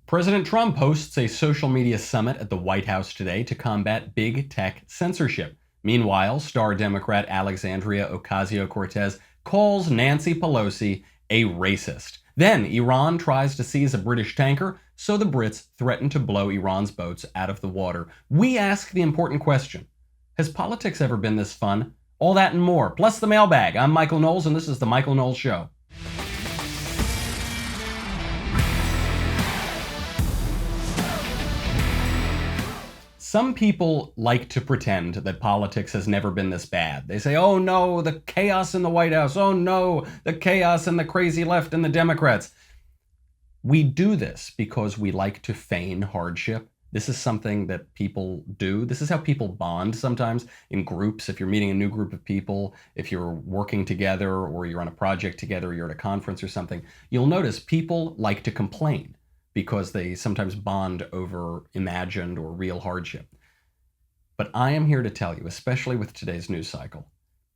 President Trump hosts a social media summit at the White House today to combat big tech censorship. Meanwhile, star Democrat Alexandria Ocasio-Cortez calls Nancy Pelosi a racist. Then Iran tries to seize a British tanker, so the Brits threaten to blow Iran's boats out of the water. We ask the important question: has politics ever been this fun? All that and more, plus the mailbag. I'm Michael Knowles, and this is The Michael Knowles Show. Some people like to pretend that politics has never been this bad. They say, oh no, the chaos in the White House. Oh no, the chaos and the crazy left and the Democrats. We do this because we like to feign hardship. This is something that people do. This is how people bond sometimes in groups. If you're meeting a new group of people, if you're working together or you're on a project together, you're at a conference or something, you'll notice people like to complain because they sometimes bond over imagined or real hardship. But I am here to tell you, especially with today's news cycle,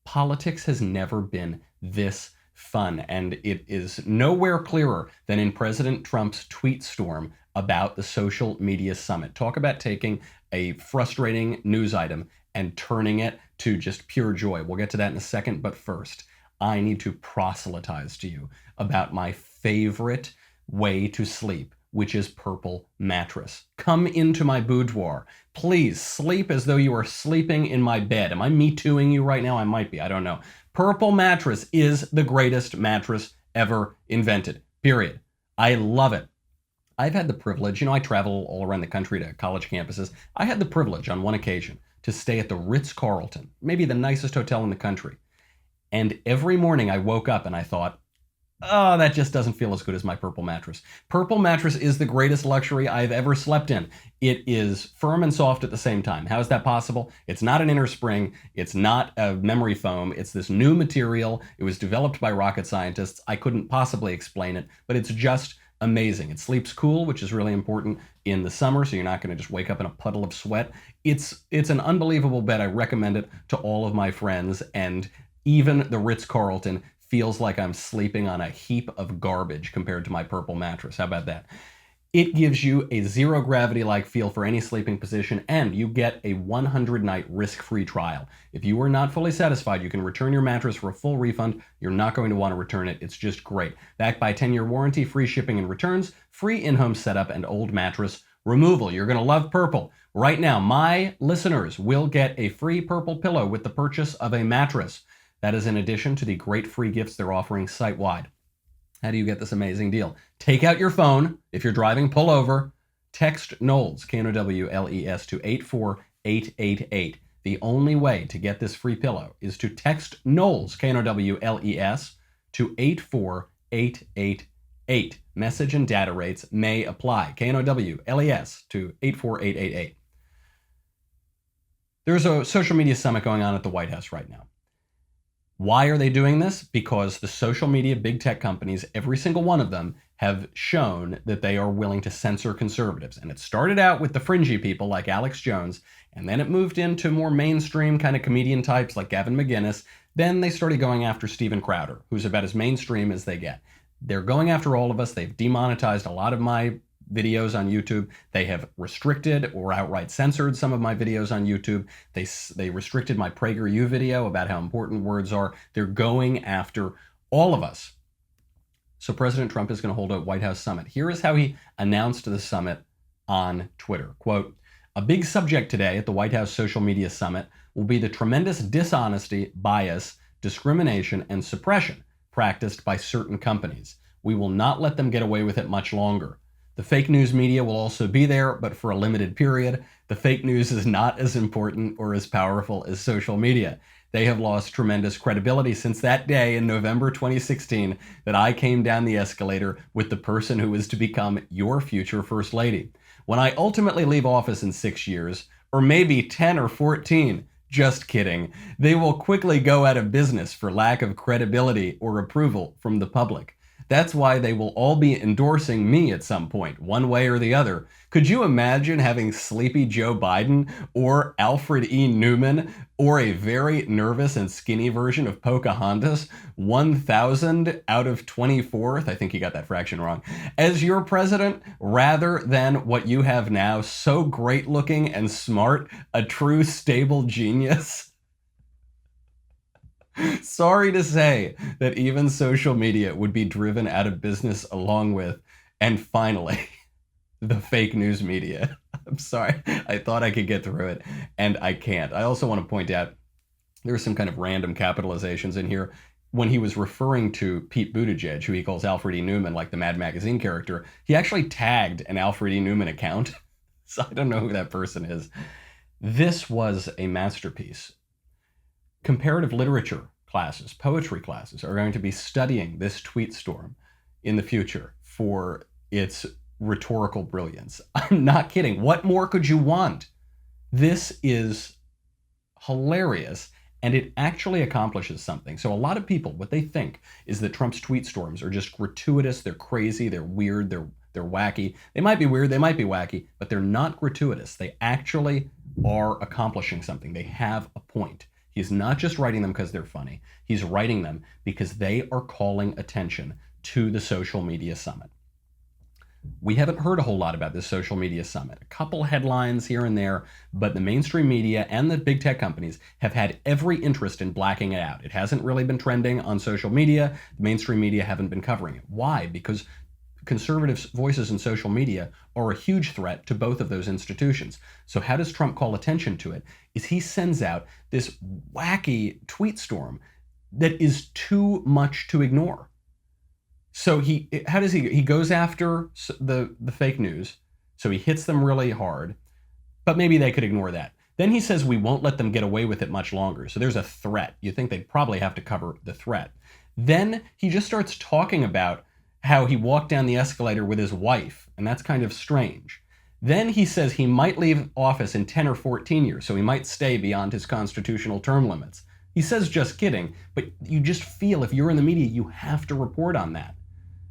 politics has never been this fun, and it is nowhere clearer than in President Trump's tweet storm about the social media summit. Talk about taking a frustrating news item and turning it to just pure joy. We'll get to that in a second, but first, I need to proselytize to you about my favorite way to sleep, which is Purple Mattress. Come into my boudoir. Please sleep as though you are sleeping in my bed. Am I Me Tooing you right now? I might be, I don't know. Purple Mattress is the greatest mattress ever invented, period. I love it. I've had the privilege, I travel all around the country to college campuses. I had the privilege on one occasion to stay at the Ritz-Carlton, maybe the nicest hotel in the country. And every morning I woke up and I thought, oh, that just doesn't feel as good as my Purple Mattress. Purple Mattress is the greatest luxury I've ever slept in. It is firm and soft at the same time. How is that possible? It's not an inner spring. It's not a memory foam. It's this new material. It was developed by rocket scientists. I couldn't possibly explain it, but it's just amazing. It sleeps cool, which is really important in the summer, so you're not going to just wake up in a puddle of sweat. It's an unbelievable bed. I recommend it to all of my friends, and even the Ritz-Carlton feels like I'm sleeping on a heap of garbage compared to my Purple Mattress. How about that? It gives you a zero gravity-like feel for any sleeping position, and you get a 100-night risk-free trial. If you are not fully satisfied, you can return your mattress for a full refund. You're not going to want to return it. It's just great. Backed by a 10-year warranty, free shipping and returns, free in-home setup, and old mattress removal. You're going to love Purple. Right now, my listeners will get a free Purple pillow with the purchase of a mattress. That is in addition to the great free gifts they're offering site-wide. How do you get this amazing deal? Take out your phone. If you're driving, pull over. Text Knowles, Knowles, to 84888. The only way to get this free pillow is to text Knowles, Knowles, to 84888. Message and data rates may apply. Knowles to 84888. There's a social media summit going on at the White House right now. Why are they doing this? Because the social media big tech companies, every single one of them, have shown that they are willing to censor conservatives. And it started out with the fringy people like Alex Jones, and then it moved into more mainstream kind of comedian types like Gavin McInnes. Then they started going after Steven Crowder, who's about as mainstream as they get. They're going after all of us. They've demonetized a lot of my videos on YouTube. They have restricted or outright censored some of my videos on YouTube. They restricted my PragerU video about how important words are. They're going after all of us. So President Trump is going to hold a White House summit. Here is how he announced the summit on Twitter. Quote, "A big subject today at the White House social media summit will be the tremendous dishonesty, bias, discrimination, and suppression practiced by certain companies. We will not let them get away with it much longer. The fake news media will also be there, but for a limited period. The fake news is not as important or as powerful as social media. They have lost tremendous credibility since that day in November 2016 that I came down the escalator with the person who is to become your future First Lady. When I ultimately leave office in 6 years, or maybe 10 or 14, just kidding, they will quickly go out of business for lack of credibility or approval from the public. That's why they will all be endorsing me at some point, one way or the other. Could you imagine having sleepy Joe Biden or Alfred E. Newman or a very nervous and skinny version of Pocahontas, 1000 out of 24th, I think you got that fraction wrong, as your president, rather than what you have now, so great looking and smart, a true stable genius? Sorry to say that even social media would be driven out of business along with, and finally, the fake news media. I'm sorry. I thought I could get through it, and I can't. I also want to point out there's some kind of random capitalizations in here. When he was referring to Pete Buttigieg, who he calls Alfred E. Newman, like the Mad Magazine character, he actually tagged an Alfred E. Newman account. So I don't know who that person is. This was a masterpiece. Comparative literature classes, poetry classes are going to be studying this tweet storm in the future for its rhetorical brilliance. I'm not kidding. What more could you want? This is hilarious, and it actually accomplishes something. So a lot of people, what they think is that Trump's tweet storms are just gratuitous, they're crazy, they're weird, they're wacky. They might be weird, they might be wacky, but they're not gratuitous. They actually are accomplishing something. They have a point. He's not just writing them because they're funny. He's writing them because they are calling attention to the social media summit. We haven't heard a whole lot about this social media summit. A couple headlines here and there, but the mainstream media and the big tech companies have had every interest in blacking it out. It hasn't really been trending on social media. The mainstream media haven't been covering it. Why? Because conservative voices in social media are a huge threat to both of those institutions. So how does Trump call attention to it? Is he sends out this wacky tweet storm that is too much to ignore. So he goes after the fake news. So he hits them really hard, but maybe they could ignore that. Then he says we won't let them get away with it much longer. So there's a threat. You think they'd probably have to cover the threat. Then he just starts talking about how he walked down the escalator with his wife, and that's kind of strange. Then he says he might leave office in 10 or 14 years, so he might stay beyond his constitutional term limits. He says just kidding, but you just feel if you're in the media, you have to report on that.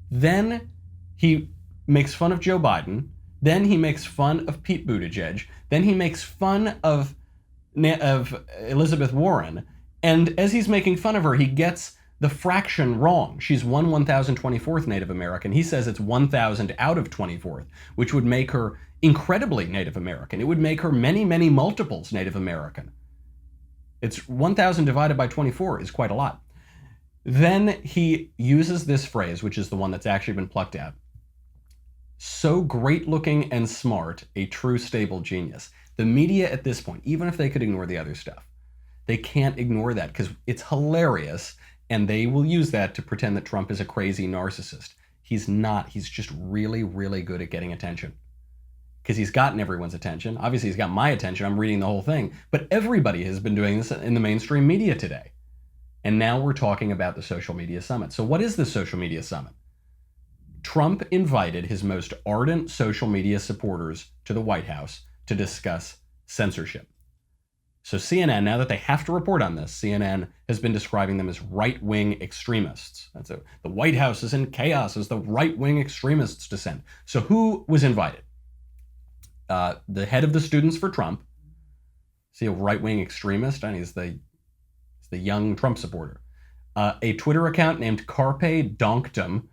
Then he makes fun of Joe Biden. Then he makes fun of Pete Buttigieg. Then he makes fun of Elizabeth Warren. And as he's making fun of her, he gets the fraction wrong. She's 1,024th Native American. He says it's 1,000 out of 24th, which would make her incredibly Native American. It would make her many, many multiples Native American. It's 1,000 divided by 24 is quite a lot. Then he uses this phrase, which is the one that's actually been plucked out. So great looking and smart, a true stable genius. The media at this point, even if they could ignore the other stuff, they can't ignore that because it's hilarious. And they will use that to pretend that Trump is a crazy narcissist. He's not. He's just really, really good at getting attention. Because he's gotten everyone's attention. Obviously, he's got my attention. I'm reading the whole thing. But everybody has been doing this in the mainstream media today. And now we're talking about the social media summit. So what is the social media summit? Trump invited his most ardent social media supporters to the White House to discuss censorship. So CNN, now that they have to report on this, CNN has been describing them as right-wing extremists. The White House is in chaos as the right-wing extremists descend. So who was invited? The head of the Students for Trump. See, a right-wing extremist? And he's the young Trump supporter. A Twitter account named Carpe Donktum,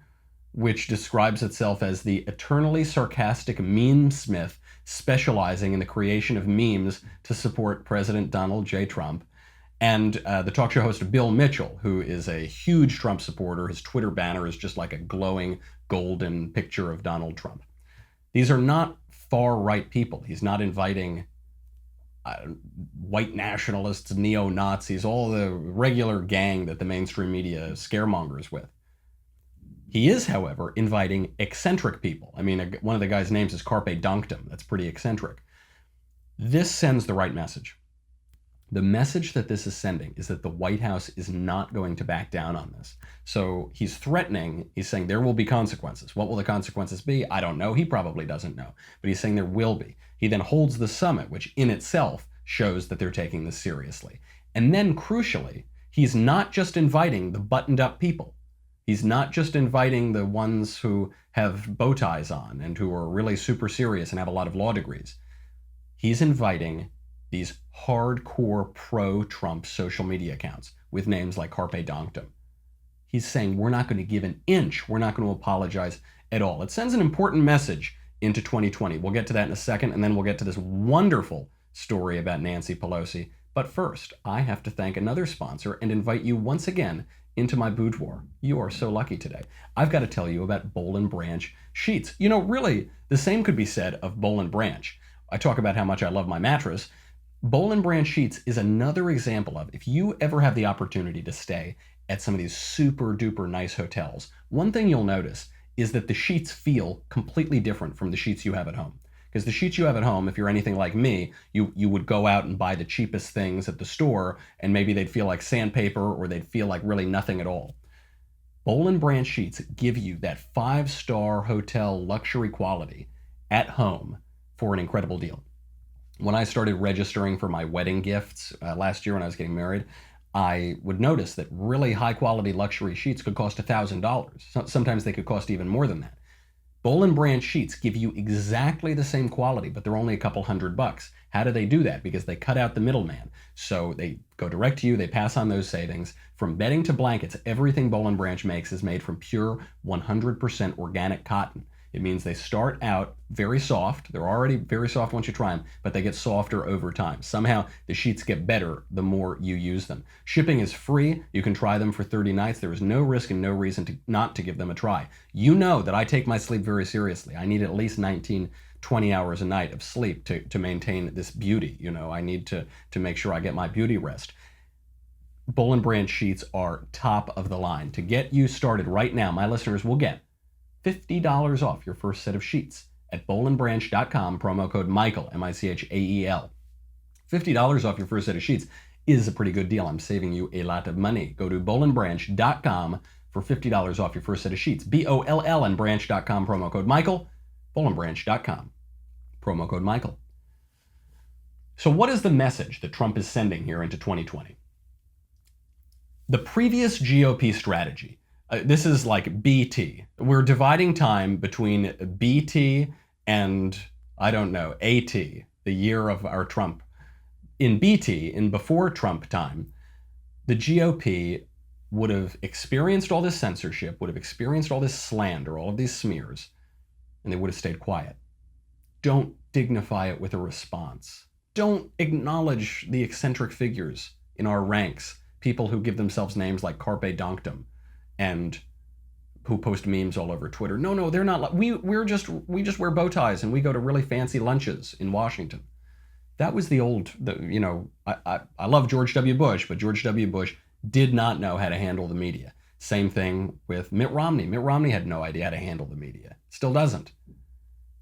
which describes itself as the eternally sarcastic meme-smith specializing in the creation of memes to support President Donald J. Trump, and the talk show host Bill Mitchell, who is a huge Trump supporter. His Twitter banner is just like a glowing golden picture of Donald Trump. These are not far-right people. He's not inviting white nationalists, neo-Nazis, all the regular gang that the mainstream media scaremongers with. He is, however, inviting eccentric people. I mean, one of the guys' names is Carpe Donktum. That's pretty eccentric. This sends the right message. The message that this is sending is that the White House is not going to back down on this. So he's threatening, he's saying there will be consequences. What will the consequences be? I don't know. He probably doesn't know. But he's saying there will be. He then holds the summit, which in itself shows that they're taking this seriously. And then, crucially, he's not just inviting the buttoned-up people. He's not just inviting the ones who have bow ties on and who are really super serious and have a lot of law degrees. He's inviting these hardcore pro-Trump social media accounts with names like Carpe Donktum. He's saying we're not going to give an inch. We're not going to apologize at all. It sends an important message into 2020. We'll get to that in a second, and then we'll get to this wonderful story about Nancy Pelosi. But first, I have to thank another sponsor and invite you once again into my boudoir. You are so lucky today. I've got to tell you about Boll & Branch sheets. You know, really, the same could be said of Boll & Branch. I talk about how much I love my mattress. Boll & Branch sheets is another example of, if you ever have the opportunity to stay at some of these super duper nice hotels, one thing you'll notice is that the sheets feel completely different from the sheets you have at home. Because the sheets you have at home, if you're anything like me, you would go out and buy the cheapest things at the store, and maybe they'd feel like sandpaper or they'd feel like really nothing at all. Boll & Branch sheets give you that 5-star hotel luxury quality at home for an incredible deal. When I started registering for my wedding gifts last year when I was getting married, I would notice that really high quality luxury sheets could cost $1,000. Sometimes they could cost even more than that. Boll & Branch sheets give you exactly the same quality, but they're only a couple $100. How do they do that? Because they cut out the middleman. So they go direct to you, they pass on those savings. From bedding to blankets, everything Boll & Branch makes is made from pure 100% organic cotton. It means they start out very soft. They're already very soft once you try them, but they get softer over time. Somehow the sheets get better the more you use them. Shipping is free. You can try them for 30 nights. There is no risk and no reason not to give them a try. You know that I take my sleep very seriously. I need at least 19, 20 hours a night of sleep to maintain this beauty. You know, I need to make sure I get my beauty rest. Boll & Branch sheets are top of the line. To get you started right now, my listeners will get $50 off your first set of sheets at bollandbranch.com, promo code Michael, Michael. $50 off your first set of sheets is a pretty good deal. I'm saving you a lot of money. Go to bollandbranch.com for $50 off your first set of sheets. BOLL and branch.com, promo code Michael, bollandbranch.com, promo code Michael. So what is the message that Trump is sending here into 2020? The previous GOP strategy, this is like BT. We're dividing time between BT and, I don't know, AT, the year of our Trump. In BT, in before Trump time, the GOP would have experienced all this censorship, would have experienced all this slander, all of these smears, and they would have stayed quiet. Don't dignify it with a response. Don't acknowledge the eccentric figures in our ranks, people who give themselves names like Carpe Donktum, and who post memes all over Twitter. No, they're not. We just wear bow ties and we go to really fancy lunches in Washington. That was the old. I love George W. Bush, but George W. Bush did not know how to handle the media. Same thing with Mitt Romney. Mitt Romney had no idea how to handle the media. Still doesn't.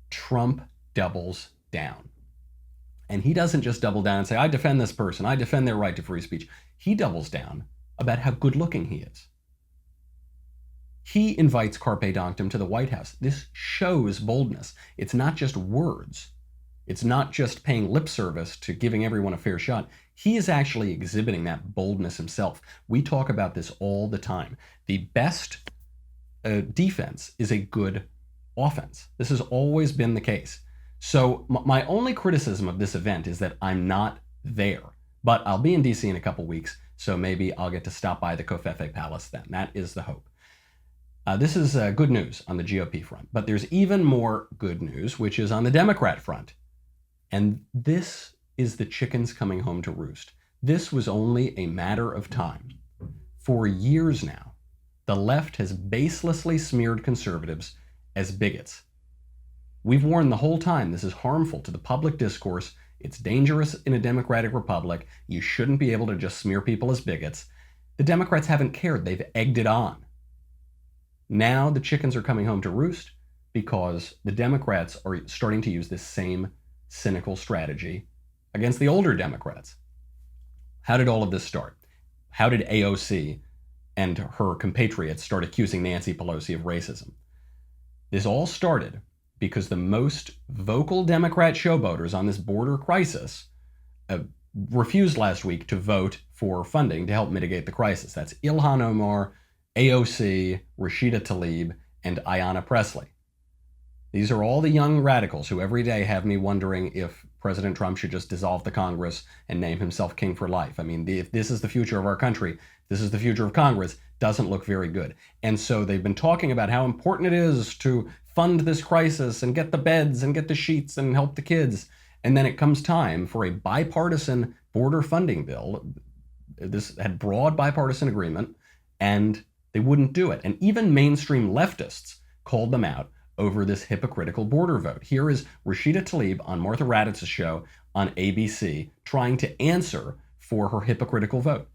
Trump doubles down. And he doesn't just double down and say, I defend this person, I defend their right to free speech. He doubles down about how good looking he is. He invites Carpe Donktum to the White House. This shows boldness. It's not just words. It's not just paying lip service to giving everyone a fair shot. He is actually exhibiting that boldness himself. We talk about this all the time. The best defense is a good offense. This has always been the case. So my only criticism of this event is that I'm not there. But I'll be in DC in a couple weeks, so maybe I'll get to stop by the Covfefe Palace then. That is the hope. This is good news on the GOP front, but there's even more good news, which is on the Democrat front. And this is the chickens coming home to roost. This was only a matter of time. For years now, the left has baselessly smeared conservatives as bigots. We've warned the whole time this is harmful to the public discourse. It's dangerous in a democratic republic. You shouldn't be able to just smear people as bigots. The Democrats haven't cared. They've egged it on. Now the chickens are coming home to roost because the Democrats are starting to use this same cynical strategy against the older Democrats. How did all of this start? How did AOC and her compatriots start accusing Nancy Pelosi of racism? This all started because the most vocal Democrat showboaters on this border crisis refused last week to vote for funding to help mitigate the crisis. That's Ilhan Omar AOC, Rashida Tlaib, and Ayanna Pressley. These are all the young radicals who every day have me wondering if President Trump should just dissolve the Congress and name himself king for life. I mean, if this is the future of our country, this is the future of Congress, doesn't look very good. And so they've been talking about how important it is to fund this crisis and get the beds and get the sheets and help the kids. And then it comes time for a bipartisan border funding bill. This had broad bipartisan agreement, and they wouldn't do it. And even mainstream leftists called them out over this hypocritical border vote. Here is Rashida Tlaib on Martha Raditz's show on ABC trying to answer for her hypocritical vote.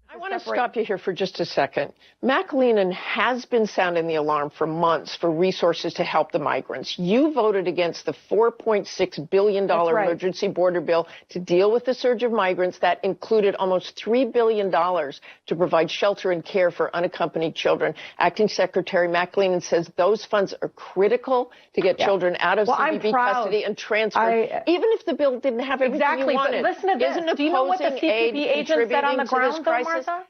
I want to stop you here for just a second. McLennan has been sounding the alarm for months for resources to help the migrants. You voted against the $4.6 billion emergency border bill to deal with the surge of migrants. That included almost $3 billion to provide shelter and care for unaccompanied children. Acting Secretary McLennan says those funds are critical to get children out of CBP custody and transferred. Even if the bill didn't have everything you wanted. But listen to this. Do you know what the CBP agent said on the ground, though, Martha?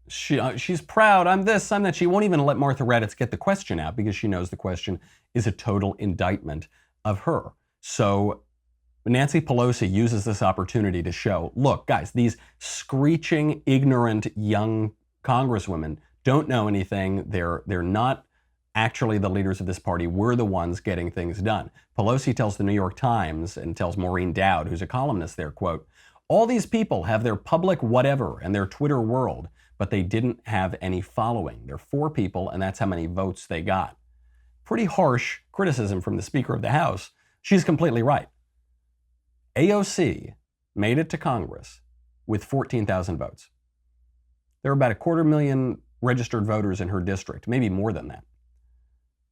She's proud. I'm this, I'm that. She won't even let Martha Raddatz get the question out because she knows the question is a total indictment of her. So Nancy Pelosi uses this opportunity to show, look, guys, these screeching, ignorant young congresswomen don't know anything. They're not actually the leaders of this party. We're the ones getting things done. Pelosi tells the New York Times and tells Maureen Dowd, who's a columnist there, quote, all these people have their public whatever and their Twitter world, but they didn't have any following. They're 4 people, and that's how many votes they got. Pretty harsh criticism from the Speaker of the House. She's completely right. AOC made it to Congress with 14,000 votes. There are about 250,000 registered voters in her district, maybe more than that.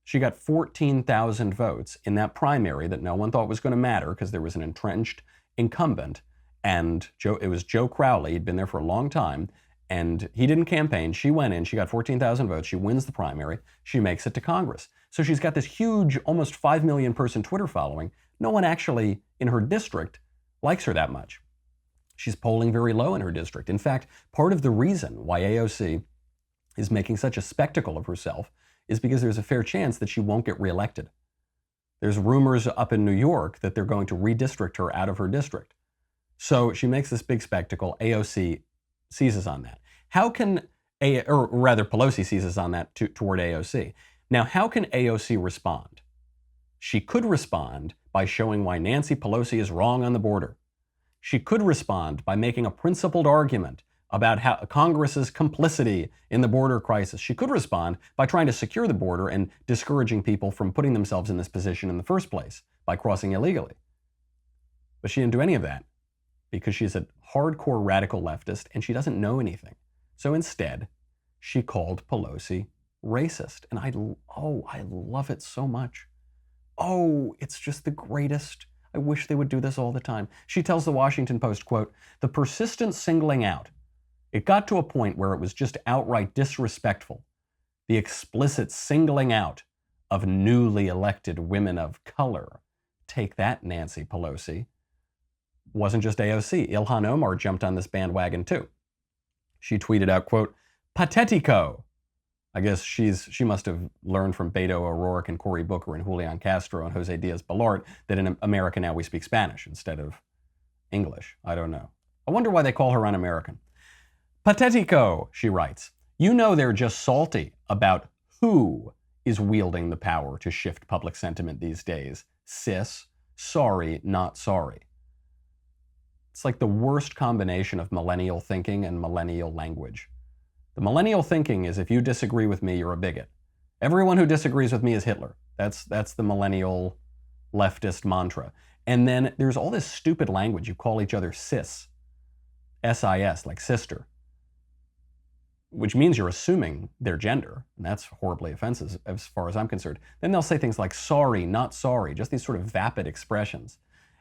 She got 14,000 votes in that primary that no one thought was going to matter because there was an entrenched incumbent, and it was Joe Crowley. He'd been there for a long time, and he didn't campaign. She went in, she got 14,000 votes, she wins the primary, she makes it to Congress. So she's got this huge, almost 5 million person Twitter following. No one actually in her district likes her that much. She's polling very low in her district. In fact, part of the reason why AOC is making such a spectacle of herself is because there's a fair chance that she won't get reelected. There's rumors up in New York that they're going to redistrict her out of her district. So she makes this big spectacle. AOC seizes on that. How can, or rather Pelosi seizes on that toward AOC. Now, how can AOC respond? She could respond by showing why Nancy Pelosi is wrong on the border. She could respond by making a principled argument about how Congress's complicity in the border crisis. She could respond by trying to secure the border and discouraging people from putting themselves in this position in the first place by crossing illegally. But she didn't do any of that because she's a hardcore radical leftist and she doesn't know anything. So instead, she called Pelosi racist. And I love it so much. Oh, it's just the greatest. I wish they would do this all the time. She tells the Washington Post, quote, the persistent singling out, it got to a point where it was just outright disrespectful. The explicit singling out of newly elected women of color. Take that, Nancy Pelosi. Wasn't just AOC. Ilhan Omar jumped on this bandwagon too. She tweeted out, quote, patetico. I guess she must have learned from Beto O'Rourke and Cory Booker and Julian Castro and Jose Diaz-Balart that in America now we speak Spanish instead of English. I don't know. I wonder why they call her un-American. Patetico, she writes. You know they're just salty about who is wielding the power to shift public sentiment these days. Cis, sorry, not sorry. It's like the worst combination of millennial thinking and millennial language. The millennial thinking is if you disagree with me, you're a bigot. Everyone who disagrees with me is Hitler. That's the millennial leftist mantra. And then there's all this stupid language. You call each other cis, S-I-S, like sister, which means you're assuming their gender. And that's horribly offensive as far as I'm concerned. Then they'll say things like sorry, not sorry, just these sort of vapid expressions.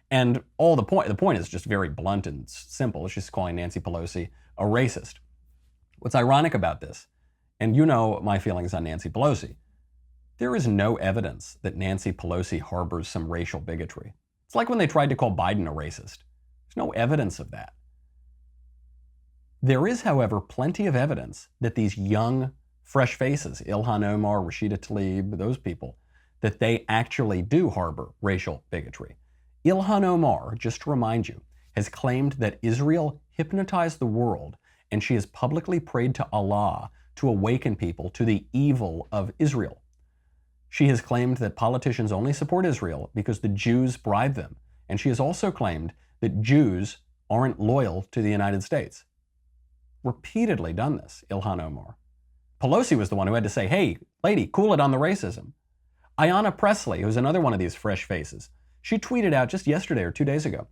And the point is just very blunt and simple. It's just calling Nancy Pelosi a racist. What's ironic about this, and you know my feelings on Nancy Pelosi, there is no evidence that Nancy Pelosi harbors some racial bigotry. It's like when they tried to call Biden a racist. There's no evidence of that. There is, however, plenty of evidence that these young fresh faces, Ilhan Omar, Rashida Tlaib, those people, that they actually do harbor racial bigotry. Ilhan Omar, just to remind you, has claimed that Israel hypnotized the world, and she has publicly prayed to Allah to awaken people to the evil of Israel. She has claimed that politicians only support Israel because the Jews bribe them, and she has also claimed that Jews aren't loyal to the United States. Repeatedly done this, Ilhan Omar. Pelosi was the one who had to say, hey, lady, cool it on the racism. Ayanna Pressley, who's another one of these fresh faces, she tweeted out just yesterday or 2 days ago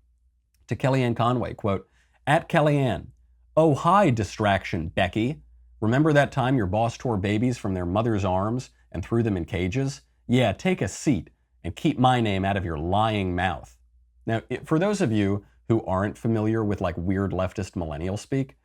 to Kellyanne Conway, quote, at Kellyanne, oh, hi, distraction, Becky. Remember that time your boss tore babies from their mother's arms and threw them in cages? Yeah, take a seat and keep my name out of your lying mouth. Now, for those of you who aren't familiar with like weird leftist millennial speak,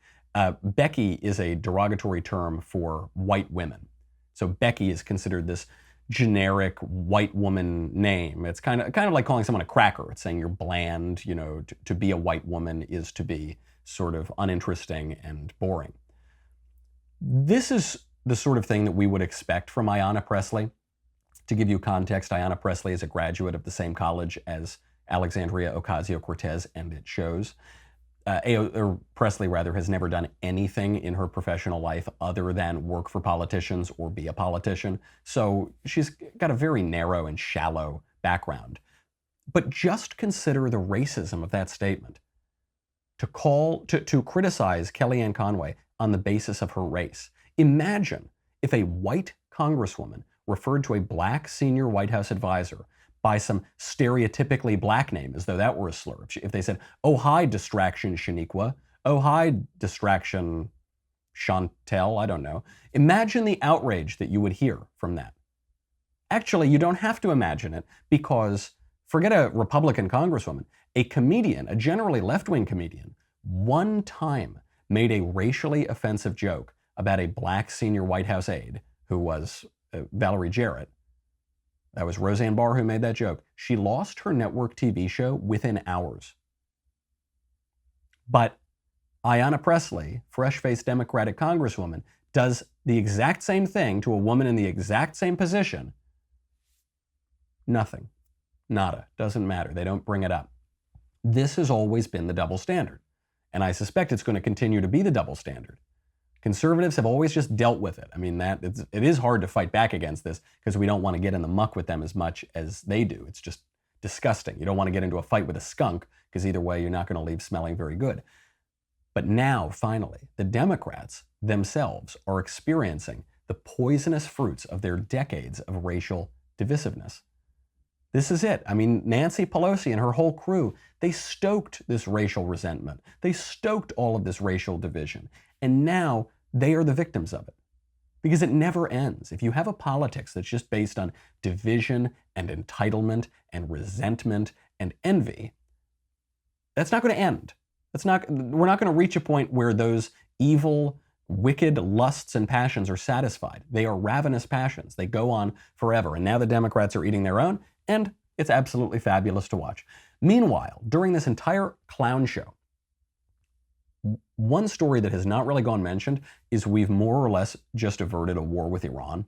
Becky is a derogatory term for white women. So Becky is considered this generic white woman name. It's kind of like calling someone a cracker. It's saying you're bland, you know, to be a white woman is to be sort of uninteresting and boring. This is the sort of thing that we would expect from Ayanna Pressley. To give you context, Ayanna Pressley is a graduate of the same college as Alexandria Ocasio-Cortez, and it shows. Pressley has never done anything in her professional life other than work for politicians or be a politician. So she's got a very narrow and shallow background. But just consider the racism of that statement. To criticize Kellyanne Conway on the basis of her race. Imagine if a white congresswoman referred to a black senior White House advisor by some stereotypically black name, as though that were a slur. If they said, oh, hi, distraction Shaniqua. Oh, hi, distraction Chantel, I don't know. Imagine the outrage that you would hear from that. Actually, you don't have to imagine it, because forget a Republican congresswoman, a comedian, a generally left-wing comedian, one time made a racially offensive joke about a black senior White House aide who was Valerie Jarrett. That was Roseanne Barr who made that joke. She lost her network TV show within hours. But Ayanna Pressley, fresh-faced Democratic congresswoman, does the exact same thing to a woman in the exact same position. Nothing. Nada. Doesn't matter. They don't bring it up. This has always been the double standard. And I suspect it's going to continue to be the double standard. Conservatives have always just dealt with it. I mean, it is hard to fight back against this because we don't want to get in the muck with them as much as they do. It's just disgusting. You don't want to get into a fight with a skunk because either way, you're not going to leave smelling very good. But now, finally, the Democrats themselves are experiencing the poisonous fruits of their decades of racial divisiveness. This is it. I mean, Nancy Pelosi and her whole crew, they stoked this racial resentment. They stoked all of this racial division. And now they are the victims of it. Because it never ends. If you have a politics that's just based on division and entitlement and resentment and envy, that's not going to end. We're not going to reach a point where those evil, wicked lusts and passions are satisfied. They are ravenous passions. They go on forever. And now the Democrats are eating their own, and it's absolutely fabulous to watch. Meanwhile, during this entire clown show, one story that has not really gone mentioned is we've more or less just averted a war with Iran.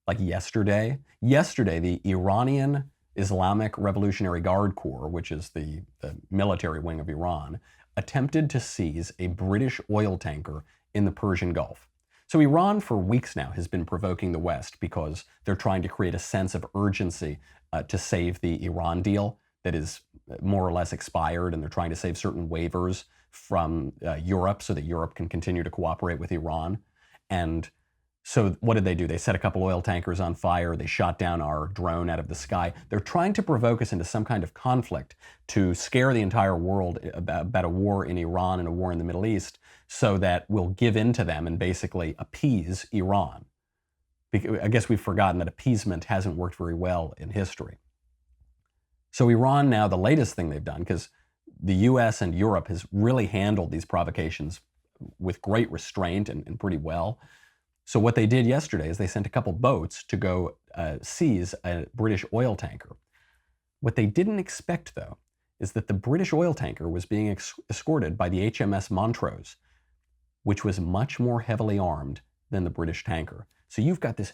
Like yesterday, the Iranian Islamic Revolutionary Guard Corps, which is the military wing of Iran, attempted to seize a British oil tanker in the Persian Gulf. So Iran for weeks now has been provoking the West because they're trying to create a sense of urgency to save the Iran deal that is more or less expired, and they're trying to save certain waivers from Europe so that Europe can continue to cooperate with Iran. And so what did they do? They set a couple oil tankers on fire. They shot down our drone out of the sky. They're trying to provoke us into some kind of conflict to scare the entire world about a war in Iran and a war in the Middle East so that we'll give in to them and basically appease Iran. I guess we've forgotten that appeasement hasn't worked very well in history. So Iran now, the latest thing they've done, because the US and Europe has really handled these provocations with great restraint and pretty well. So what they did yesterday is they sent a couple boats to go seize a British oil tanker. What they didn't expect, though, is that the British oil tanker was being escorted by the HMS Montrose, which was much more heavily armed than the British tanker. So you've got this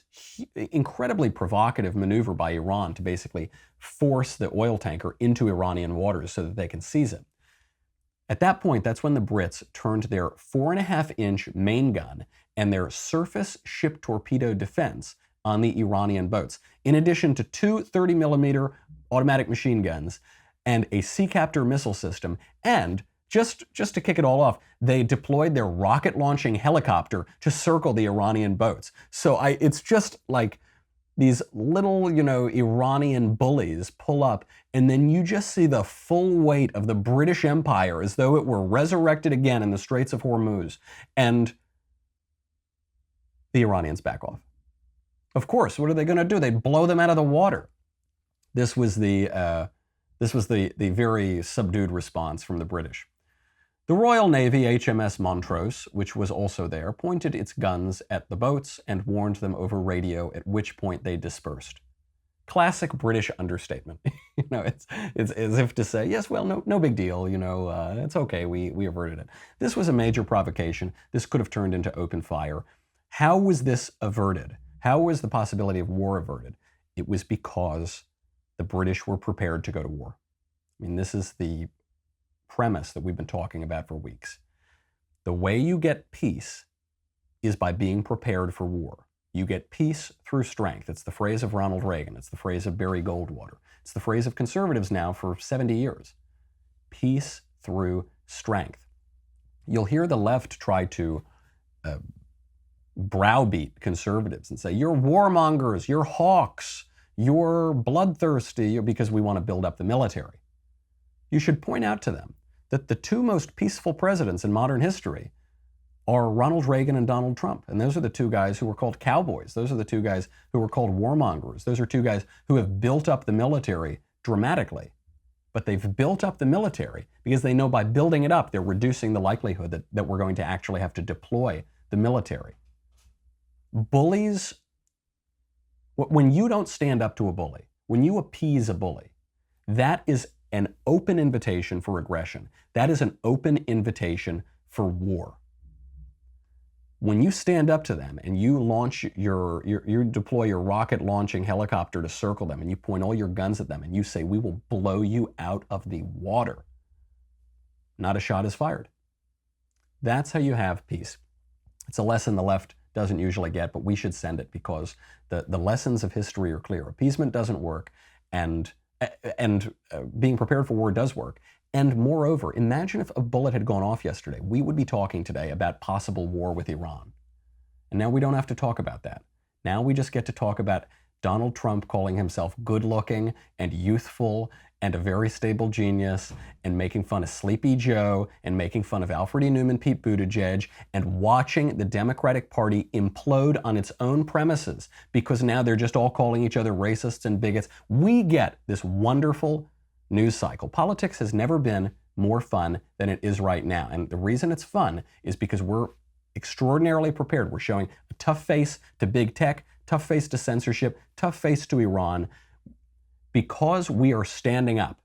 incredibly provocative maneuver by Iran to basically force the oil tanker into Iranian waters so that they can seize it. At that point, that's when the Brits turned their 4.5-inch main gun and their surface ship torpedo defense on the Iranian boats, in addition to two 30mm automatic machine guns and a Sea Captor missile system. And just to kick it all off, they deployed their rocket-launching helicopter to circle the Iranian boats. So it's just like these little, Iranian bullies pull up, and then you just see the full weight of the British Empire as though it were resurrected again in the Straits of Hormuz. And the Iranians back off. Of course, what are they going to do? They'd blow them out of the water. This was the very subdued response from the British. The Royal Navy HMS Montrose, which was also there, pointed its guns at the boats and warned them over radio, at which point they dispersed. Classic British understatement. It's as if to say, yes, well, no big deal. It's okay. We averted it. This was a major provocation. This could have turned into open fire. How was this averted? How was the possibility of war averted? It was because the British were prepared to go to war. I mean, this is the premise that we've been talking about for weeks. The way you get peace is by being prepared for war. You get peace through strength. It's the phrase of Ronald Reagan. It's the phrase of Barry Goldwater. It's the phrase of conservatives now for 70 years. Peace through strength. You'll hear the left try to browbeat conservatives and say, you're warmongers, you're hawks, you're bloodthirsty, because we want to build up the military. You should point out to them that the two most peaceful presidents in modern history are Ronald Reagan and Donald Trump. And those are the two guys who were called cowboys. Those are the two guys who were called warmongers. Those are two guys who have built up the military dramatically. But they've built up the military because they know by building it up, they're reducing the likelihood that we're going to actually have to deploy the military. Bullies, when you don't stand up to a bully, when you appease a bully, that is an open invitation for aggression. That is an open invitation for war. When you stand up to them and you launch you deploy your rocket launching helicopter to circle them and you point all your guns at them and you say, we will blow you out of the water, not a shot is fired. That's how you have peace. It's a lesson the left doesn't usually get, but we should send it because the lessons of history are clear. Appeasement doesn't work, and being prepared for war does work. And moreover, imagine if a bullet had gone off yesterday. We would be talking today about possible war with Iran. And now we don't have to talk about that. Now we just get to talk about Donald Trump calling himself good-looking and youthful and a very stable genius, and making fun of Sleepy Joe, and making fun of Alfred E. Newman, Pete Buttigieg, and watching the Democratic Party implode on its own premises because now they're just all calling each other racists and bigots. We get this wonderful news cycle. Politics has never been more fun than it is right now. And the reason it's fun is because we're extraordinarily prepared. We're showing a tough face to big tech, tough face to censorship, tough face to Iran, because we are standing up,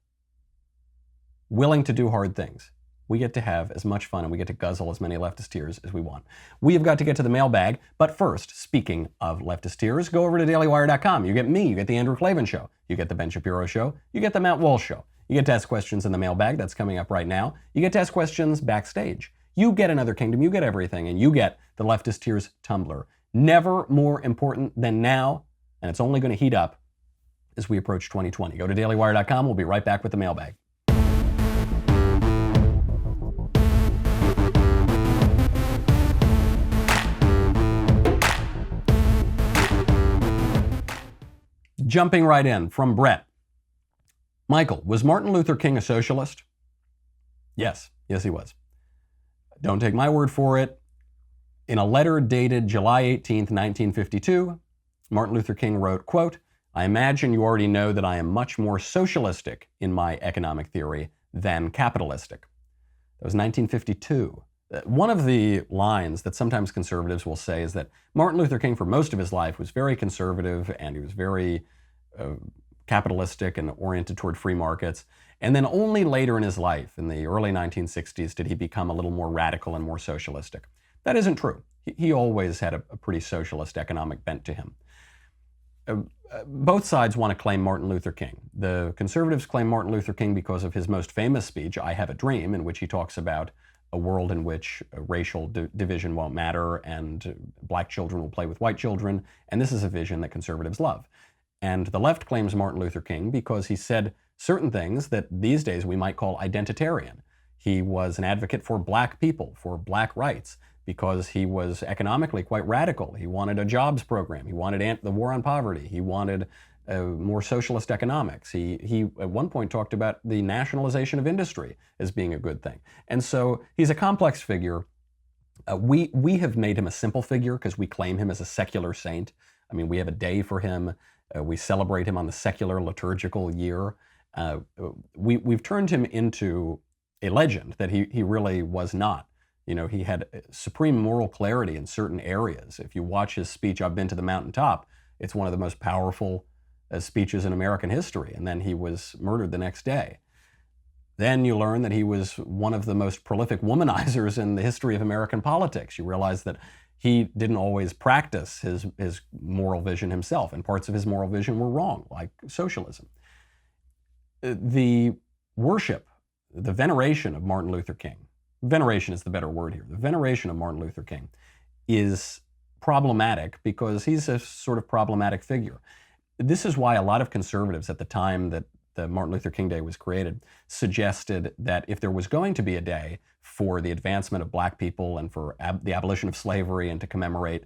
willing to do hard things. We get to have as much fun and we get to guzzle as many leftist tears as we want. We have got to get to the mailbag, but first, speaking of leftist tears, go over to dailywire.com. You get me, you get the Andrew Klavan Show, you get the Ben Shapiro Show, you get the Matt Walsh Show. You get to ask questions in the mailbag, that's coming up right now. You get to ask questions backstage. You get Another Kingdom, you get everything, and you get the Leftist Tears Tumblr. Never more important than now, and it's only going to heat up as we approach 2020. Go to dailywire.com. We'll be right back with the mailbag. Jumping right in from Brett. Michael, was Martin Luther King a socialist? Yes, he was. Don't take my word for it. In a letter dated July 18th, 1952, Martin Luther King wrote, quote, I imagine you already know that I am much more socialistic in my economic theory than capitalistic. That was 1952. One of the lines that sometimes conservatives will say is that Martin Luther King, for most of his life, was very conservative and he was very capitalistic and oriented toward free markets. And then only later in his life, in the early 1960s, did he become a little more radical and more socialistic. That isn't true. He always had a pretty socialist economic bent to him. Both sides want to claim Martin Luther King. The conservatives claim Martin Luther King because of his most famous speech, I Have a Dream, in which he talks about a world in which racial division won't matter and black children will play with white children. And this is a vision that conservatives love. And the left claims Martin Luther King because he said certain things that these days we might call identitarian. He was an advocate for black people, for black rights, because he was economically quite radical. He wanted a jobs program. He wanted the war on poverty. He wanted more socialist economics. He at one point talked about the nationalization of industry as being a good thing. And so he's a complex figure. We have made him a simple figure because we claim him as a secular saint. I mean, we have a day for him. We celebrate him on the secular liturgical year. We've turned him into a legend that he really was not. You know, he had supreme moral clarity in certain areas. If you watch his speech, I've Been to the Mountaintop, it's one of the most powerful speeches in American history. And then he was murdered the next day. Then you learn that he was one of the most prolific womanizers in the history of American politics. You realize that he didn't always practice his moral vision himself, and parts of his moral vision were wrong, like socialism. The worship, the veneration of Martin Luther King, veneration is the better word here, the veneration of Martin Luther King is problematic because he's a sort of problematic figure. This is why a lot of conservatives at the time that the Martin Luther King Day was created suggested that if there was going to be a day for the advancement of black people and for the abolition of slavery and to commemorate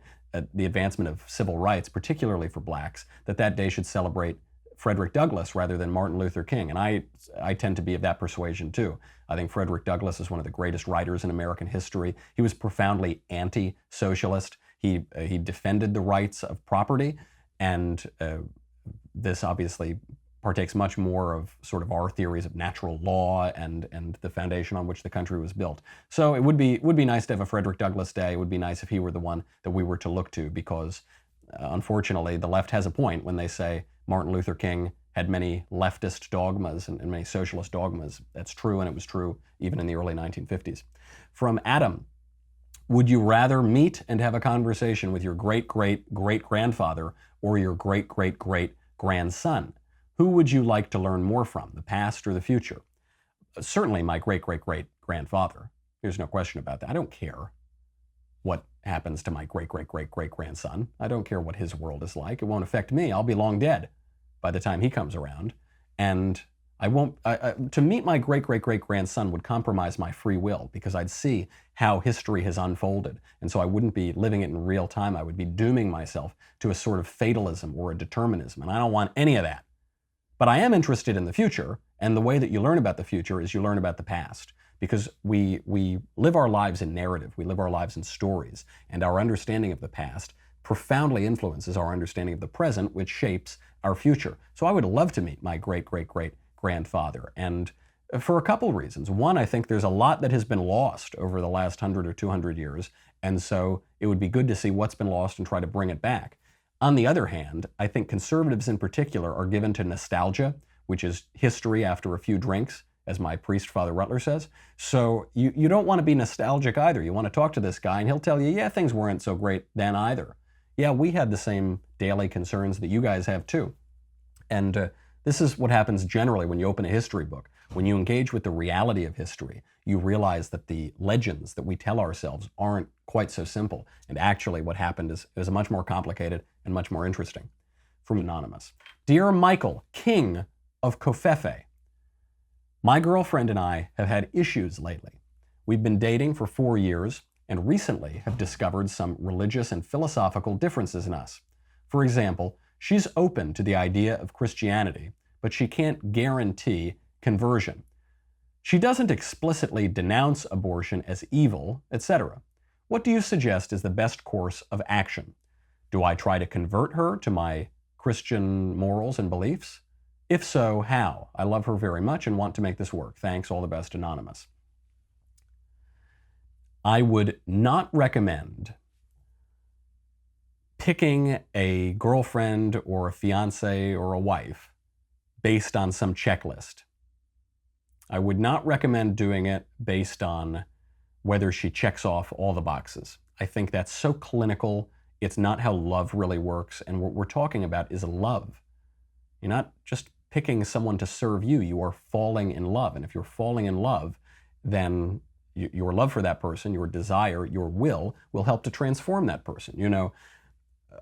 the advancement of civil rights, particularly for blacks, that day should celebrate Frederick Douglass rather than Martin Luther King. And I tend to be of that persuasion too. I think Frederick Douglass is one of the greatest writers in American history. He was profoundly anti-socialist. He defended the rights of property, and this obviously partakes much more of sort of our theories of natural law and the foundation on which the country was built. So it would be nice to have a Frederick Douglass Day. It would be nice if he were the one that we were to look to, because unfortunately the left has a point when they say Martin Luther King had many leftist dogmas and many socialist dogmas. That's true, and it was true even in the early 1950s. From Adam: would you rather meet and have a conversation with your great-great-great-grandfather or your great-great-great-grandson? Who would you like to learn more from, the past or the future? Certainly my great-great-great-grandfather. There's no question about that. I don't care what happens to my great-great-great-great-grandson. I don't care what his world is like. It won't affect me. I'll be long dead by the time he comes around. And I won't, to meet my great-great-great-grandson would compromise my free will, because I'd see how history has unfolded. And so I wouldn't be living it in real time. I would be dooming myself to a sort of fatalism or a determinism. And I don't want any of that. But I am interested in the future. And the way that you learn about the future is you learn about the past. Because we live our lives in narrative, we live our lives in stories, and our understanding of the past profoundly influences our understanding of the present, which shapes our future. So I would love to meet my great-great-great-grandfather, and for a couple reasons. One, I think there's a lot that has been lost over the last 100 or 200 years, and so it would be good to see what's been lost and try to bring it back. On the other hand, I think conservatives in particular are given to nostalgia, which is history after a few drinks, as my priest, Father Rutler, says. So you don't want to be nostalgic either. You want to talk to this guy and he'll tell you, yeah, things weren't so great then either. Yeah, we had the same daily concerns that you guys have too. And this is what happens generally when you open a history book. When you engage with the reality of history, you realize that the legends that we tell ourselves aren't quite so simple. And actually what happened is much more complicated and much more interesting. From Anonymous: Dear Michael, King of Covfefe, my girlfriend and I have had issues lately. We've been dating for 4 years and recently have discovered some religious and philosophical differences in us. For example, she's open to the idea of Christianity, but she can't guarantee conversion. She doesn't explicitly denounce abortion as evil, etc. What do you suggest is the best course of action? Do I try to convert her to my Christian morals and beliefs? If so, how? I love her very much and want to make this work. Thanks, all the best, Anonymous. I would not recommend picking a girlfriend or a fiance or a wife based on some checklist. I would not recommend doing it based on whether she checks off all the boxes. I think that's so clinical. It's not how love really works. And what we're talking about is love. You're not just picking someone to serve you. You are falling in love. And if you're falling in love, then your love for that person, your desire, your will help to transform that person. You know,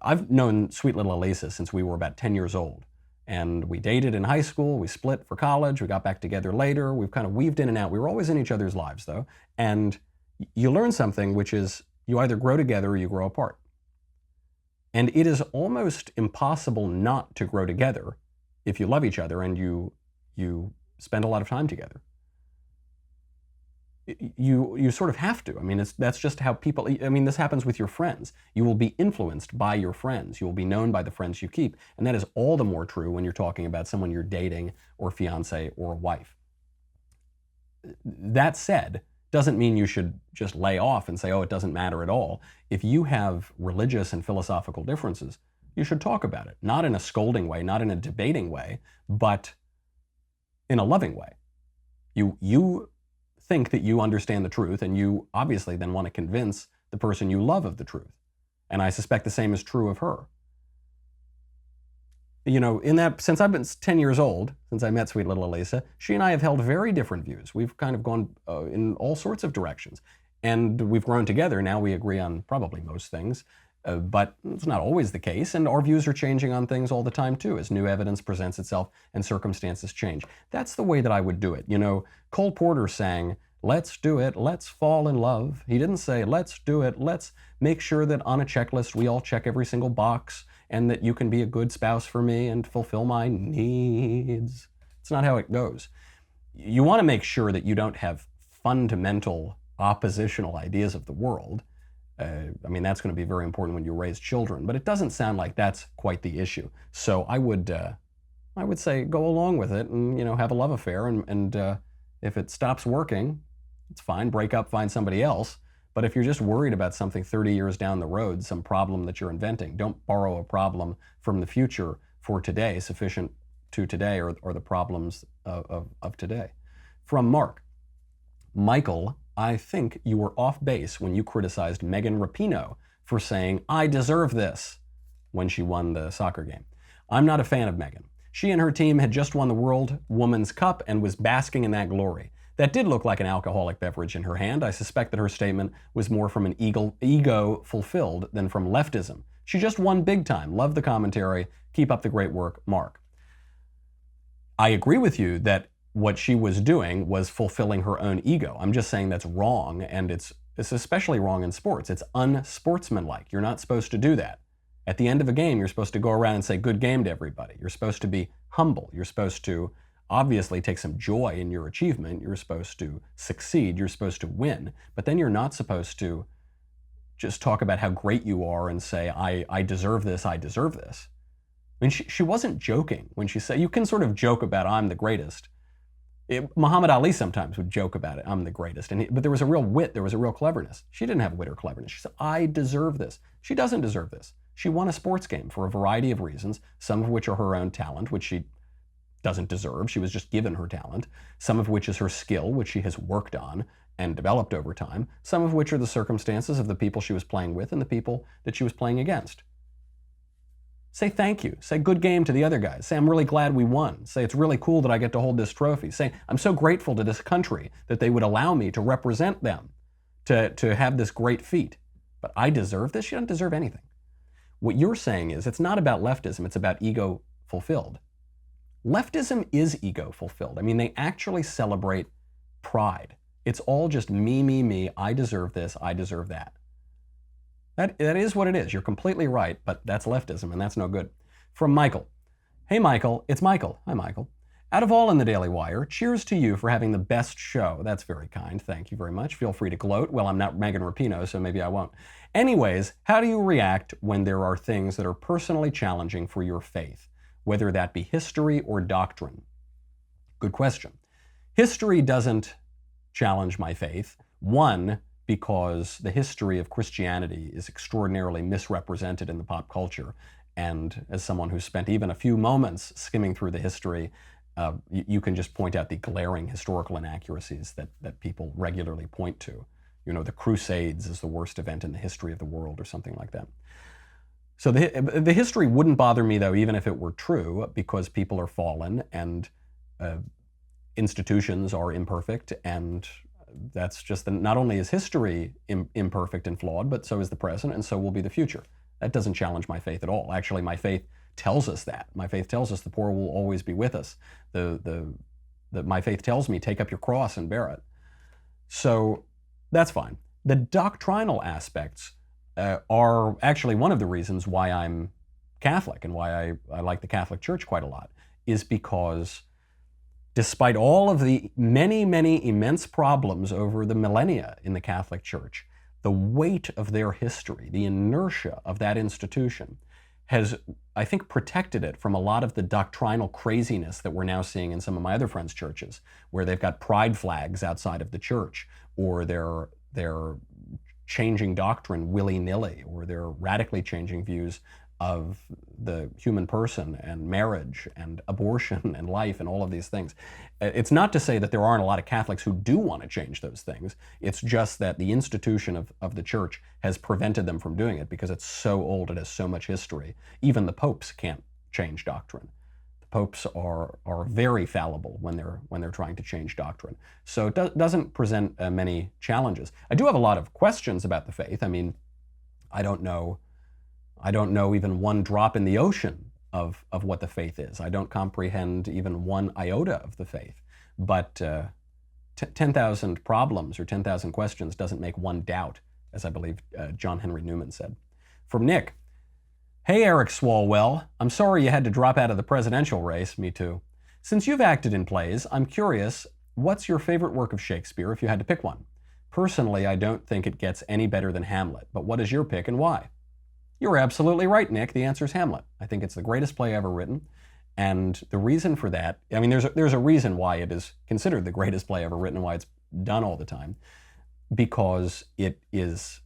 I've known sweet little Elisa since we were about 10 years old. And we dated in high school, we split for college, we got back together later, we've kind of weaved in and out. We were always in each other's lives though. And you learn something, which is you either grow together or you grow apart. And it is almost impossible not to grow together if you love each other and you spend a lot of time together. You sort of have to. I mean, that's just how people, I mean, this happens with your friends. You will be influenced by your friends. You will be known by the friends you keep. And that is all the more true when you're talking about someone you're dating or fiance or a wife. That said, doesn't mean you should just lay off and say, oh, it doesn't matter at all. If you have religious and philosophical differences, you should talk about it. Not in a scolding way, not in a debating way, but in a loving way. You think that you understand the truth, and you obviously then want to convince the person you love of the truth. And I suspect the same is true of her. You know, since I've been 10 years old, since I met sweet little Elisa, she and I have held very different views. We've kind of gone in all sorts of directions. And we've grown together. Now we agree on probably most things. But it's not always the case, and our views are changing on things all the time too, as new evidence presents itself and circumstances change. That's the way that I would do it. You know, Cole Porter sang, let's do it, let's fall in love. He didn't say, let's do it, let's make sure that on a checklist we all check every single box and that you can be a good spouse for me and fulfill my needs. It's not how it goes. You want to make sure that you don't have fundamental oppositional ideas of the world. I mean, that's going to be very important when you raise children, but it doesn't sound like that's quite the issue. So I would say go along with it and, you know, have a love affair. And if it stops working, it's fine. Break up, find somebody else. But if you're just worried about something 30 years down the road, some problem that you're inventing, don't borrow a problem from the future for today, sufficient to today or the problems of today. From Mark. Michael, I think you were off base when you criticized Megan Rapinoe for saying, I deserve this, when she won the soccer game. I'm not a fan of Megan. She and her team had just won the World Women's Cup and was basking in that glory. That did look like an alcoholic beverage in her hand. I suspect that her statement was more from an ego fulfilled than from leftism. She just won big time. Love the commentary. Keep up the great work, Mark. I agree with you that what she was doing was fulfilling her own ego. I'm just saying that's wrong, and it's especially wrong in sports. It's unsportsmanlike. You're not supposed to do that. At the end of a game, you're supposed to go around and say good game to everybody. You're supposed to be humble. You're supposed to obviously take some joy in your achievement. You're supposed to succeed. You're supposed to win. But then you're not supposed to just talk about how great you are and say, I deserve this, I deserve this. I mean, she wasn't joking when she said, you can sort of joke about I'm the greatest. Muhammad Ali sometimes would joke about it, I'm the greatest. But there was a real wit, there was a real cleverness. She didn't have wit or cleverness. She said, I deserve this. She doesn't deserve this. She won a sports game for a variety of reasons, some of which are her own talent, which she doesn't deserve. She was just given her talent. Some of which is her skill, which she has worked on and developed over time. Some of which are the circumstances of the people she was playing with and the people that she was playing against. Say thank you. Say good game to the other guys. Say I'm really glad we won. Say it's really cool that I get to hold this trophy. Say I'm so grateful to this country that they would allow me to represent them, to have this great feat. But I deserve this? She doesn't deserve anything. What you're saying is it's not about leftism, it's about ego fulfilled. Leftism is ego fulfilled. I mean, they actually celebrate pride. It's all just me, I deserve this, I deserve that. That is what it is. You're completely right, but that's leftism, and that's no good. From Michael. Hey, Michael. It's Michael. Hi, Michael. Out of all in the Daily Wire, cheers to you for having the best show. That's very kind. Thank you very much. Feel free to gloat. Well, I'm not Megan Rapinoe, so maybe I won't. Anyways, how do you react when there are things that are personally challenging for your faith, whether that be history or doctrine? Good question. History doesn't challenge my faith. One, because the history of Christianity is extraordinarily misrepresented in the pop culture. And as someone who's spent even a few moments skimming through the history, you can just point out the glaring historical inaccuracies that people regularly point to. the Crusades is the worst event in the history of the world or something like that. So the history wouldn't bother me, though, even if it were true, because people are fallen and institutions are imperfect, and that's just not only is history imperfect and flawed, but so is the present, and so will be the future. That doesn't challenge my faith at all. Actually, my faith tells us that. My faith tells us the poor will always be with us. My faith tells me, take up your cross and bear it. So that's fine. The doctrinal aspects are actually one of the reasons why I'm Catholic and why I like the Catholic Church quite a lot, is because despite all of the many, many immense problems over the millennia in the Catholic Church, the weight of their history, the inertia of that institution has, I think, protected it from a lot of the doctrinal craziness that we're now seeing in some of my other friends' churches, where they've got pride flags outside of the church, or they're changing doctrine willy-nilly, or they're radically changing views of the human person and marriage and abortion and life and all of these things. It's not to say that there aren't a lot of Catholics who do want to change those things. It's just that the institution of the church has prevented them from doing it because it's so old, it has so much history. Even the popes can't change doctrine. The popes are very fallible when they're trying to change doctrine. So it doesn't present many challenges. I do have a lot of questions about the faith. I mean, I don't know even one drop in the ocean of what the faith is. I don't comprehend even one iota of the faith. But 10,000 problems or 10,000 questions doesn't make one doubt, as I believe John Henry Newman said. From Nick, hey Eric Swalwell, I'm sorry you had to drop out of the presidential race. Me too. Since you've acted in plays, I'm curious, what's your favorite work of Shakespeare if you had to pick one? Personally, I don't think it gets any better than Hamlet, but what is your pick and why? You're absolutely right, Nick. The answer is Hamlet. I think it's the greatest play ever written. And the reason for that, I mean, there's a reason why it is considered the greatest play ever written and why it's done all the time. Because it is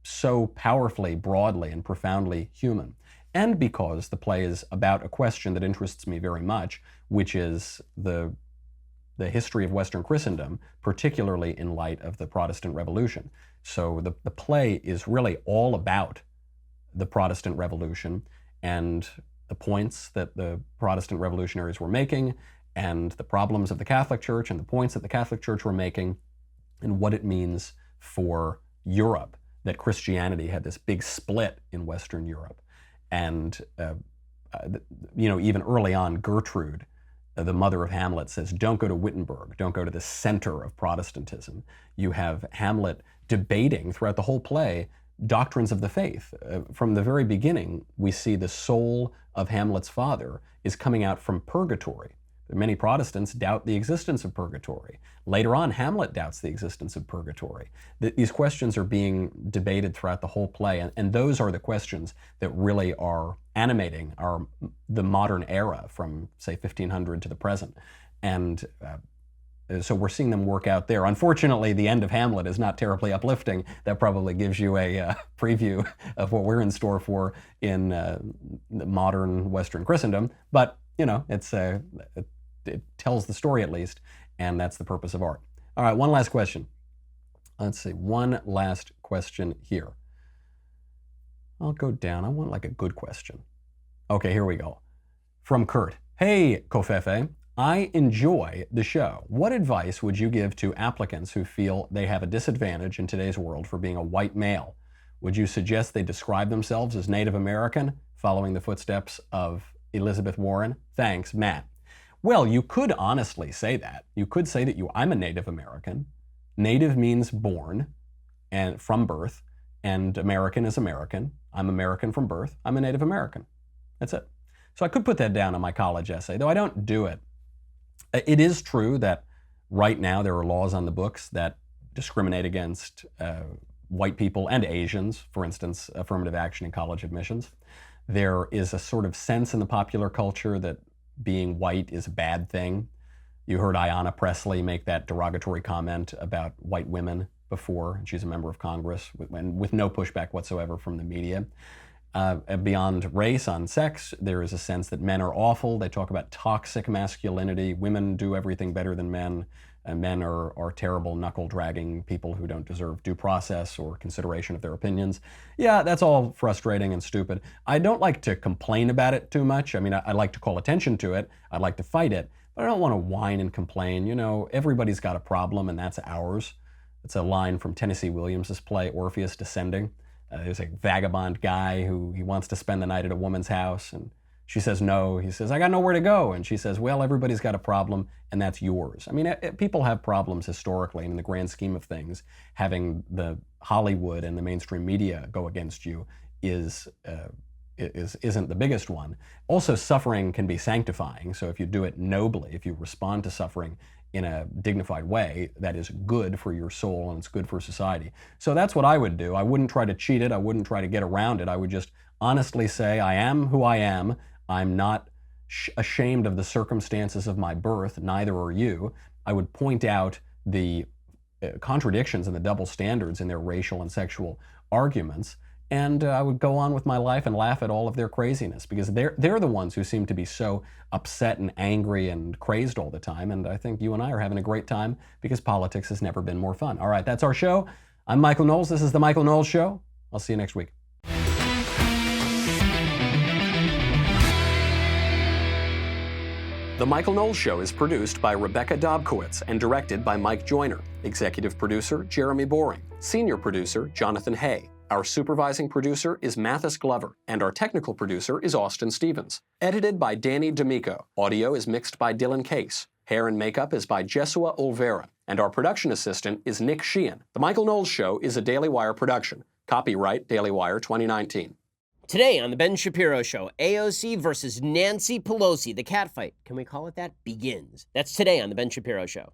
so powerfully, broadly, and profoundly human. And because the play is about a question that interests me very much, which is the history of Western Christendom, particularly in light of the Protestant Revolution. So the play is really all about the Protestant Revolution and the points that the Protestant revolutionaries were making, and the problems of the Catholic Church and the points that the Catholic Church were making, and what it means for Europe, that Christianity had this big split in Western Europe. And even early on, Gertrude, the mother of Hamlet, says, don't go to Wittenberg, don't go to the center of Protestantism. You have Hamlet debating throughout the whole play doctrines of the faith. From the very beginning, we see the soul of Hamlet's father is coming out from purgatory. Many Protestants doubt the existence of purgatory. Later on, Hamlet doubts the existence of purgatory. These questions are being debated throughout the whole play, and those are the questions that really are animating the modern era from, say, 1500 to the present. And so we're seeing them work out there. Unfortunately, the end of Hamlet is not terribly uplifting. That probably gives you a preview of what we're in store for in the modern Western Christendom. But, it tells the story at least, and that's the purpose of art. All right, one last question. Let's see, one last question here. I'll go down. I want like a good question. Okay, here we go. From Kurt. Hey, Kofefe. I enjoy the show. What advice would you give to applicants who feel they have a disadvantage in today's world for being a white male? Would you suggest they describe themselves as Native American, following the footsteps of Elizabeth Warren? Thanks, Matt. Well, you could honestly say that. You could say that I'm a Native American. Native means born and from birth, and American is American. I'm American from birth. I'm a Native American. That's it. So I could put that down on my college essay, though I don't do it. It is true that right now there are laws on the books that discriminate against white people and Asians, for instance, affirmative action in college admissions. There is a sort of sense in the popular culture that being white is a bad thing. You heard Ayanna Pressley make that derogatory comment about white women before, and she's a member of Congress, with no pushback whatsoever from the media. Beyond race, on sex, there is a sense that men are awful. They talk about toxic masculinity. Women do everything better than men. And men are terrible, knuckle-dragging people who don't deserve due process or consideration of their opinions. Yeah, that's all frustrating and stupid. I don't like to complain about it too much. I mean, I like to call attention to it. I'd like to fight it. But I don't want to whine and complain. You know, everybody's got a problem, and that's ours. It's a line from Tennessee Williams's play, Orpheus Descending. There's a vagabond guy who he wants to spend the night at a woman's house, and she says no. He says, I got nowhere to go. And she says, well, everybody's got a problem, and that's yours. I mean, people have problems historically, and in the grand scheme of things, having the Hollywood and the mainstream media go against you isn't the biggest one. Also, suffering can be sanctifying. So if you do it nobly, if you respond to suffering in a dignified way, that is good for your soul and it's good for society. So that's what I would do. I wouldn't try to cheat it. I wouldn't try to get around it. I would just honestly say, I am who I am. I'm not ashamed of the circumstances of my birth. Neither are you. I would point out the contradictions and the double standards in their racial and sexual arguments. And I would go on with my life and laugh at all of their craziness, because they're the ones who seem to be so upset and angry and crazed all the time. And I think you and I are having a great time because politics has never been more fun. All right, that's our show. I'm Michael Knowles. This is The Michael Knowles Show. I'll see you next week. The Michael Knowles Show is produced by Rebecca Dobkowitz and directed by Mike Joyner. Executive producer, Jeremy Boring. Senior producer, Jonathan Hay. Our supervising producer is Mathis Glover, and our technical producer is Austin Stevens. Edited by Danny D'Amico. Audio is mixed by Dylan Case. Hair and makeup is by Jesua Olvera, and our production assistant is Nick Sheehan. The Michael Knowles Show is a Daily Wire production. Copyright Daily Wire 2019. Today on The Ben Shapiro Show, AOC versus Nancy Pelosi. The catfight, can we call it that, begins. That's today on The Ben Shapiro Show.